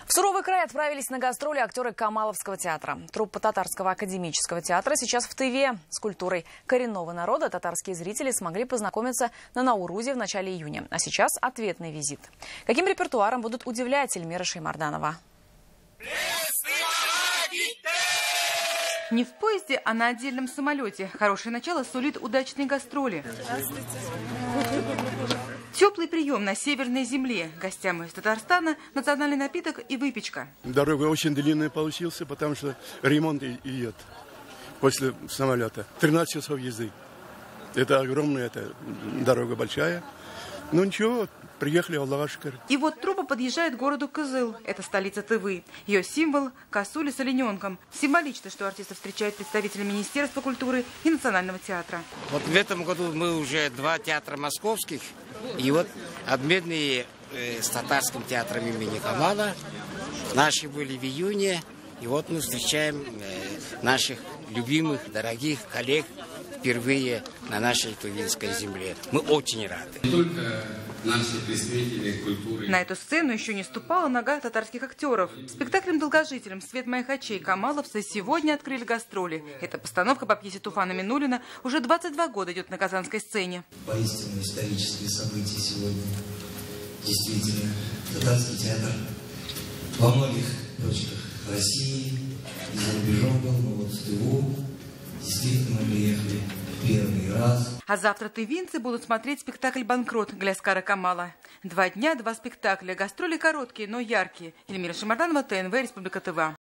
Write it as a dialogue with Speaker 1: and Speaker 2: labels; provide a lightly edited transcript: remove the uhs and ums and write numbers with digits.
Speaker 1: В суровый край отправились на гастроли актеры Камаловского театра. Труппа Татарского академического театра сейчас в Тыве. С культурой коренного народа татарские зрители смогли познакомиться на Наурузе в начале июня. А сейчас ответный визит. Каким репертуаром будут удивлять Эльмира Шеймарданова?
Speaker 2: Не в поезде, а на отдельном самолете. Хорошее начало сулит удачные гастроли. Теплый прием на северной земле. Гостям из Татарстана национальный напиток и выпечка.
Speaker 3: Дорога очень длинная получился, потому что ремонт идет после самолета. 13 часов езды. Это огромная, дорога большая. Ну ничего, приехали, Аллах шукр.
Speaker 2: И вот труппа подъезжает к городу Кызыл. Это столица Тывы. Ее символ – косули с олененком. Символично, что артисты встречают представители Министерства культуры и Национального театра.
Speaker 4: Вот в этом году мы уже 2 театра московских. И вот обменные с татарским театром имени Камала. Наши были в июне. И вот мы встречаем наших любимых, дорогих коллег впервые на нашей тувинской земле. Мы очень рады.
Speaker 5: Не только наши представители культуры.
Speaker 2: На эту сцену еще не ступала нога татарских актеров. Спектаклем-долгожителем «Свет моих очей» камаловцы сегодня открыли гастроли. Эта постановка по пьесе Туфана Минуллина уже 22 года идет на казанской сцене.
Speaker 6: Поистину исторические события сегодня. Действительно, татарский театр во многих точках России и за рубежом был, но вот в Тыву действительно приехали первый раз.
Speaker 2: А завтра тывинцы будут смотреть спектакль «Банкрот» Гляскара Камала. 2 дня, 2 спектакля. Гастроли короткие, но яркие. Эльмира Шеймарданова, ТНВ, Республика Тыва.